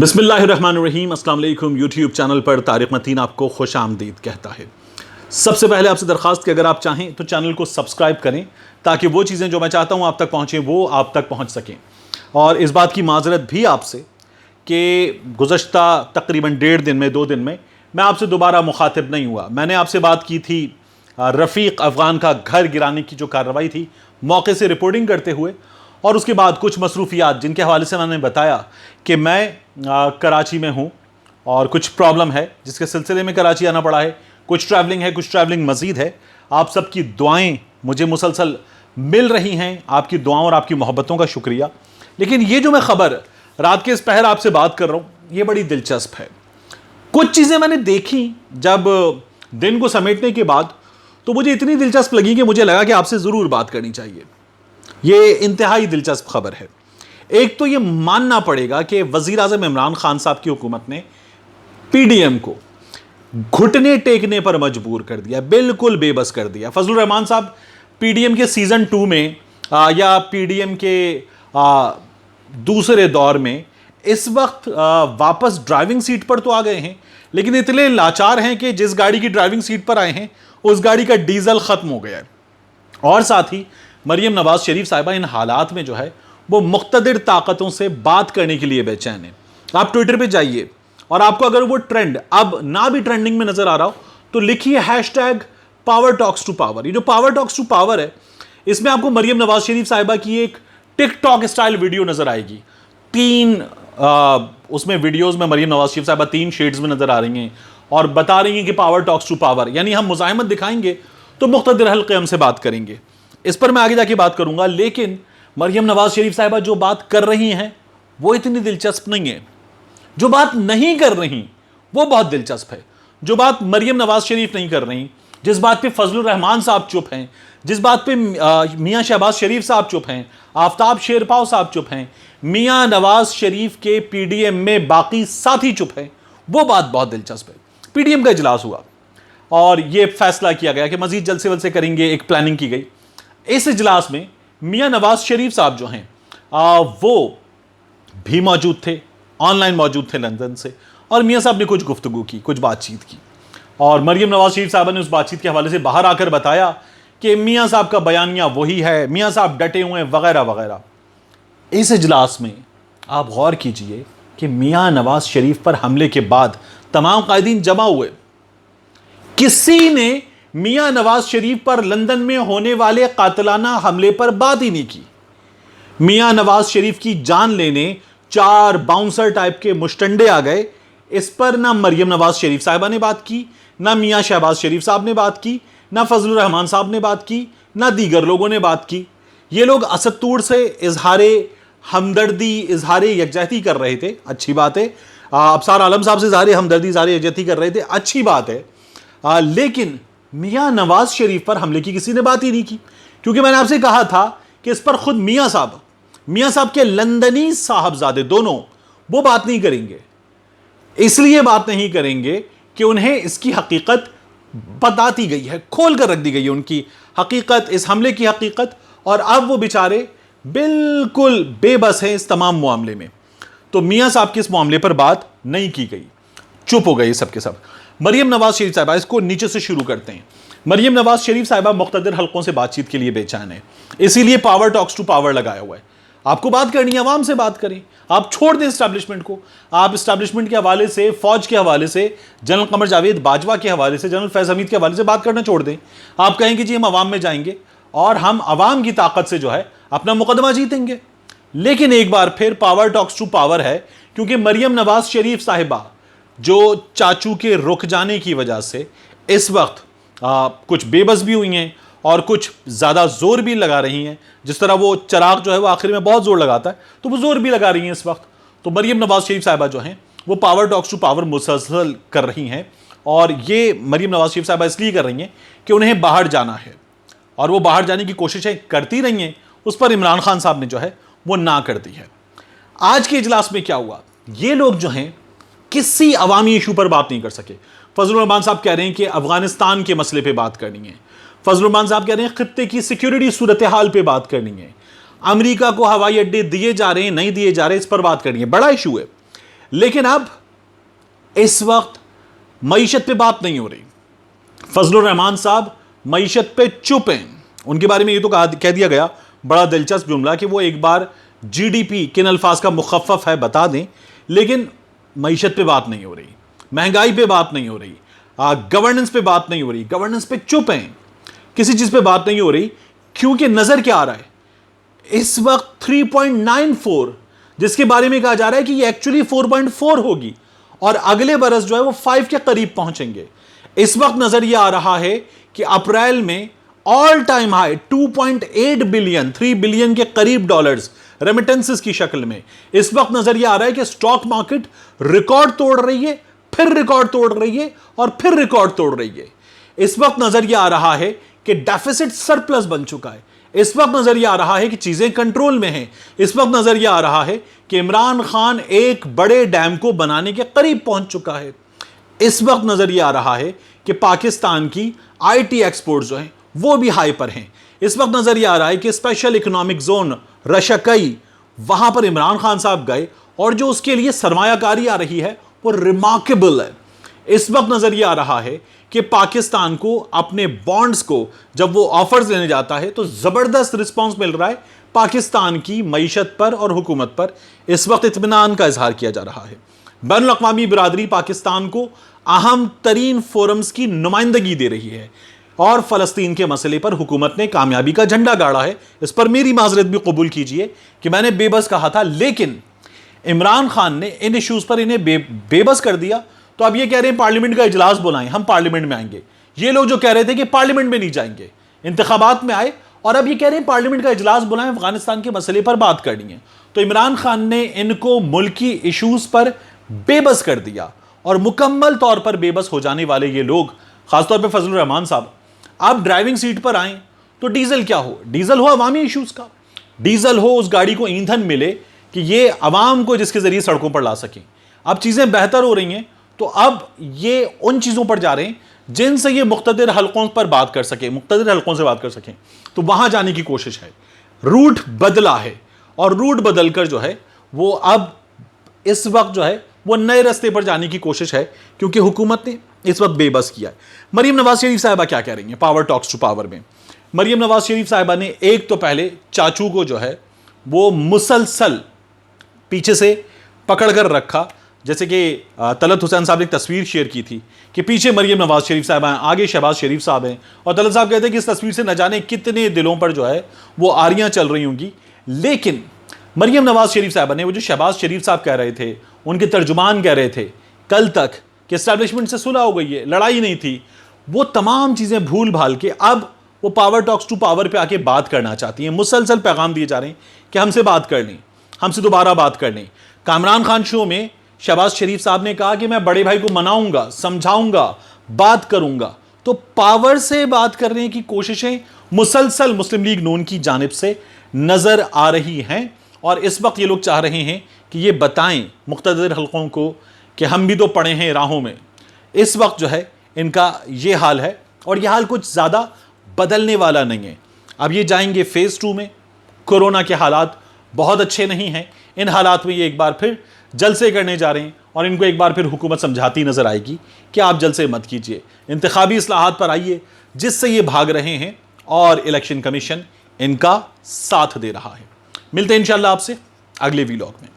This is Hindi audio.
बिस्मिल्लाहिर्रहमानिर्रहीम। अस्सलाम वालेकुम। यूट्यूब चैनल पर तारिक मतीन आपको खुश आमदीद कहता है। सबसे पहले आपसे दरख्वास्त कि अगर आप चाहें तो चैनल को सब्सक्राइब करें ताकि वो चीज़ें जो मैं चाहता हूँ आप तक पहुँचें वो आप तक पहुँच सकें। और इस बात की माजरत भी आपसे कि गुज़श्ता तकरीबन 1.5 दिन में 2 दिन में मैं आपसे दोबारा मुखातिब नहीं हुआ। मैंने आपसे बात की थी रफ़ीक अफ़गान का घर गिराने की जो कार्रवाई थी, मौके से रिपोर्टिंग करते हुए, और उसके बाद कुछ मसरूफियात जिनके हवाले से मैंने बताया कि मैं कराची में हूँ और कुछ प्रॉब्लम है जिसके सिलसिले में कराची आना पड़ा है। कुछ ट्रैवलिंग है, कुछ ट्रैवलिंग मज़ीद है। आप सबकी दुआएं मुझे मुसलसल मिल रही हैं, आपकी दुआओं और आपकी मोहब्बतों का शुक्रिया। लेकिन ये जो मैं ख़बर रात के इस पहर आपसे बात कर रहा हूँ, ये बड़ी दिलचस्प है। कुछ चीज़ें मैंने देखी जब दिन को समेटने के बाद, तो मुझे इतनी दिलचस्प लगी कि मुझे लगा कि आपसे ज़रूर बात करनी चाहिए। ये इंतहाई दिलचस्प खबर है। एक तो ये मानना पड़ेगा कि वज़ीर आज़म इमरान खान साहब की हुकूमत ने पीडीएम को घुटने टेकने पर मजबूर कर दिया, बिल्कुल बेबस कर दिया। फजलुर रहमान साहब पीडीएम के सीज़न 2 में या पीडीएम के दूसरे दौर में इस वक्त वापस ड्राइविंग सीट पर तो आ गए हैं, लेकिन इतने लाचार हैं कि जिस गाड़ी की ड्राइविंग सीट पर आए हैं उस गाड़ी का डीजल ख़त्म हो गया है। और साथ ही मरियम नवाज शरीफ साहिबा इन हालात में जो है वो मुख्तदिर ताकतों से बात करने के लिए बेचैन है। आप ट्विटर पे जाइए और आपको अगर वो ट्रेंड अब ना भी ट्रेंडिंग में नजर आ रहा हो तो लिखिए #पावर टॉक्स टू पावर। ये जो पावर टॉक्स टू पावर है, इसमें आपको मरियम नवाज शरीफ साहिबा की एक टिकटॉक स्टाइल वीडियो नजर आएगी। 3 उसमें वीडियोस में मरियम नवाज शरीफ साहिबा 3 शेड्स में नजर आ रही हैं और बता रही हैं कि पावर टॉक्स टू पावर, यानी हम मुज़ाहिमत दिखाएंगे तो मुख्तदिर हल्के हमसे बात करेंगे। इस पर मैं आगे जाके बात करूंगा, लेकिन मरियम नवाज शरीफ साहिबा जो बात कर रही हैं वो इतनी दिलचस्प नहीं है। जो बात नहीं कर रही वो बहुत दिलचस्प है। जो बात मरियम नवाज शरीफ नहीं कर रही, जिस बात पे फजलुर रहमान साहब चुप हैं, जिस बात पे मियां शहबाज शरीफ साहब चुप हैं, आफ्ताब शेरपाव साहब चुप हैं, मियां नवाज शरीफ के पीडीएम में बाकी साथी चुप हैं, वो बात बहुत दिलचस्प है। पीडीएम का इजलास हुआ और ये फैसला किया गया कि मजीद जलसे वलसे करेंगे, एक प्लानिंग की गई। इस इजलास में मियां नवाज शरीफ साहब जो हैं वो भी मौजूद थे, ऑनलाइन मौजूद थे लंदन से, और मियां साहब ने कुछ गुफ्तगू की, कुछ बातचीत की, और मरियम नवाज शरीफ साहबा ने उस बातचीत के हवाले से बाहर आकर बताया कि मियां साहब का बयानिया वही है, मियां साहब डटे हुए हैं वगैरह वगैरह। इस इजलास में आप गौर कीजिए कि मियां नवाज शरीफ पर हमले के बाद तमाम कायदीन जमा हुए। किसी ने मियां नवाज शरीफ पर लंदन में होने वाले कातिलाना हमले पर बात ही नहीं की। मियां नवाज शरीफ की जान लेने 4 बाउंसर टाइप के मुश्तंडे आ गए, इस पर ना मरियम नवाज शरीफ साहिबा ने बात की, ना मियां शहबाज शरीफ साहब ने बात की, ना फजलुर रहमान साहब ने बात की, ना दीगर लोगों ने बात की। ये लोग असतूर से इजहारे हमदर्दी, इजहारे यकजहती कर रहे थे, अच्छी बात है। अबसार आलम साहब से इजहारे हमदर्दी, इजहारे यकजहती कर रहे थे, अच्छी बात है। लेकिन मियां नवाज शरीफ पर हमले की किसी ने बात ही नहीं की, क्योंकि मैंने आपसे कहा था कि इस पर खुद मियां साहब के लंदनी साहबजादे दोनों वो बात नहीं करेंगे। इसलिए बात नहीं करेंगे कि उन्हें इसकी हकीकत बता दी गई है, खोल कर रख दी गई है उनकी हकीकत, इस हमले की हकीकत, और अब वो बेचारे बिल्कुल बेबस हैं इस तमाम मामले में। तो मियां साहब के इस मामले पर बात नहीं की गई, चुप हो गए सब के सब। मरियम नवाज शरीफ साहिबा, इसको नीचे से शुरू करते हैं। मरियम नवाज शरीफ साहिबा मुख्तदिर हल्कों से बातचीत के लिए बेचैन है, इसीलिए पावर टॉक्स टू पावर लगाया हुआ है। आपको बात करनी है, आवाम से बात करें, आप छोड़ दें इस्टेब्लिशमेंट को। आप इस्टेब्लिशमेंट के हवाले से, फौज के हवाले से, जनरल कमर जावेद बाजवा के हवाले से, जनरल फैज हमीद के हवाले से बात करना छोड़ दें। आप कहें कि जी हम आवाम में जाएंगे और हम आवाम की ताकत से जो है अपना मुकदमा जीतेंगे। लेकिन एक बार फिर पावर टॉक्स टू पावर है, क्योंकि मरियम नवाज शरीफ साहिबा जो चाचू के रुक जाने की वजह से इस वक्त कुछ बेबस भी हुई हैं और कुछ ज़्यादा जोर भी लगा रही हैं। जिस तरह वो चिराग जो है वो आखिर में बहुत जोर लगाता है, तो वो जोर भी लगा रही हैं इस वक्त। तो मरियम नवाज शरीफ साहिबा जो हैं वो पावर टॉक्स टू पावर मुसलसल कर रही हैं, और ये मरियम नवाज शरीफ साहिबा इसलिए कर रही हैं कि उन्हें बाहर जाना है, और वो बाहर जाने की कोशिशें करती रही हैं। उस पर इमरान खान साहब ने जो है वो ना कर दी है। आज के इजलास में क्या हुआ, ये लोग जो हैं किसी अवामी इशू पर बात नहीं कर सके। फजलुर रहमान साहब कह रहे हैं कि अफगानिस्तान के मसले पे बात करनी है, फजलुर रहमान साहब कह रहे हैं खित्ते की सिक्योरिटी सूरत हाल पे बात करनी है, अमेरिका को हवाई अड्डे दिए जा रहे हैं नहीं दिए जा रहे, इस पर बात करनी है, बड़ा इशू है। लेकिन अब इस वक्त मईशत पे बात नहीं हो रही। फजलुर रहमान साहब मईशत पे चुप हैं। उनके बारे में ये तो कह दिया गया, बड़ा दिलचस्प जुमला, कि वो एक बार जीडीपी किन अल्फाज का मुखफ़फ़ है बता दें, लेकिन मईशत पे बात नहीं हो रही, महंगाई पे बात नहीं हो रही, गवर्नेंस पे बात नहीं हो रही, गवर्नेंस पे चुप हैं, किसी चीज़ पे बात नहीं हो रही। क्योंकि नज़र क्या आ रहा है इस वक्त 3.94, जिसके बारे में कहा जा रहा है कि ये एक्चुअली 4.4 होगी और अगले बरस जो है वो 5 के करीब पहुंचेंगे। इस वक्त नजर यह आ रहा है कि अप्रैल में all time high 2.8 billion, 3 billion के करीब डॉलर्स रेमिटेंसेस की शक्ल में इस वक्त नजर यह आ रहा है कि स्टॉक मार्केट रिकॉर्ड तोड़ रही है, फिर रिकॉर्ड तोड़ रही है और फिर रिकॉर्ड तोड़ रही है। इस वक्त नजर यह आ रहा है कि डेफिसिट सरप्लस बन चुका है। इस वक्त नजर यह आ रहा है कि चीजें कंट्रोल में हैं। इस वक्त नजर यह आ रहा है कि इमरान खान एक बड़े डैम को बनाने के करीब पहुंच चुका है। इस वक्त नजर यह आ रहा है कि पाकिस्तान की आईटी एक्सपोर्ट्स जो हैं वो भी हाई पर हैं। इस वक्त नजर यह आ रहा है कि स्पेशल इकोनॉमिक जोन रशकई, वहां पर इमरान खान साहब गए और जो उसके लिए सरमायाकारी आ रही है वो रिमार्केबल है। इस वक्त नजर यह आ रहा है कि पाकिस्तान को अपने बॉन्ड्स को जब वो ऑफर्स लेने जाता है तो जबरदस्त रिस्पांस मिल रहा है। पाकिस्तान की मईशत पर और हुकूमत पर इस वक्त इत्मीनान का इजहार किया जा रहा है। बैनुल अक़वामी बिरादरी पाकिस्तान को अहम तरीन फोरम्स की नुमाइंदगी दे रही है और फ़लस्तीन के मसले पर हुकूमत ने कामयाबी का झंडा गाड़ा है। इस पर मेरी माजरत भी कबूल कीजिए कि मैंने बेबस कहा था, लेकिन इमरान खान ने इन इश्यूज़ पर इन्हें बेबस कर दिया। तो अब ये कह रहे हैं पार्लियामेंट का इजलास बुलाएं, हम पार्लियामेंट में आएंगे। ये लोग जो कह रहे थे कि पार्लियामेंट में नहीं जाएंगे, इंतखाबात में आए, और अब ये कह रहे हैं पार्लियामेंट का इजलास बुलाएं, अफगानिस्तान के मसले पर बात करनी है। तो इमरान खान ने इनको मुल्की इशूज़ पर बेबस कर दिया और मुकम्मल तौर पर बेबस हो जाने वाले ये लोग, खासतौर पर फजलुर रहमान साहब, आप ड्राइविंग सीट पर आएँ तो डीजल क्या हो? डीजल हो अवामी इशूज़ का, डीजल हो उस गाड़ी को ईंधन मिले कि ये अवाम को जिसके जरिए सड़कों पर ला सकें। अब चीज़ें बेहतर हो रही हैं तो अब ये उन चीज़ों पर जा रहे हैं जिनसे ये मुख्तदिर हलकों पर बात कर सके, मुख्तदिर हलकों से बात कर सकें, तो वहाँ जाने की कोशिश है। रूट बदला है और रूट बदल कर जो है वो अब इस वक्त जो है वो नए रास्ते पर जाने की कोशिश है, क्योंकि हुकूमत ने इस वक्त बेबस किया है। मरीम नवाज शरीफ साहिबा क्या कह रही हैं पावर टॉक्स टू पावर में? मरीम नवाज शरीफ साहिबा ने एक तो पहले चाचू को जो है वो मुसलसल पीछे से पकड़ कर रखा, जैसे कि तलत हुसैन साहब ने एक तस्वीर शेयर की थी कि पीछे मरीम नवाज शरीफ साहब हैं, आगे शहबाज शरीफ साहब हैं, और तलत साहब कहते हैं कि इस तस्वीर से न जाने कितने दिलों पर जो है वो आरियां चल रही होंगी। लेकिन मरीम नवाज शरीफ साहब ने वो जो शहबाज शरीफ साहब कह रहे थे, उनके तर्जुमान कह रहे थे कल तक कि एस्टैब्लिशमेंट से सुलह हो गई है, लड़ाई नहीं थी, वो तमाम चीज़ें भूल भाल के अब वो पावर टॉक्स टू पावर पे आके बात करना चाहती हैं। मुसलसल पैगाम दिए जा रहे हैं कि हमसे बात कर लें, हमसे दोबारा बात कर लें। कामरान खान शो में शहबाज शरीफ साहब ने कहा कि मैं बड़े भाई को मनाऊंगा, समझाऊंगा, बात करूंगा। तो पावर से बात करने की कोशिशें मुसलसल मुस्लिम लीग नून की जानिब से नजर आ रही हैं और इस वक्त ये लोग चाह रहे हैं कि ये बताएं मुख्तदिर हलकों को कि हम भी तो पड़े हैं राहों में। इस वक्त जो है इनका ये हाल है और यह हाल कुछ ज़्यादा बदलने वाला नहीं है। अब ये जाएंगे फेज़ 2 में। कोरोना के हालात बहुत अच्छे नहीं हैं, इन हालात में ये एक बार फिर जलसे करने जा रहे हैं और इनको एक बार फिर हुकूमत समझाती नजर आएगी कि आप जलसे मत कीजिए, इंतखाबी इस्लाहात पर आइए, जिससे ये भाग रहे हैं और इलेक्शन कमीशन इनका साथ दे रहा है। मिलते हैं इंशाअल्लाह आपसे अगले वीलॉग में।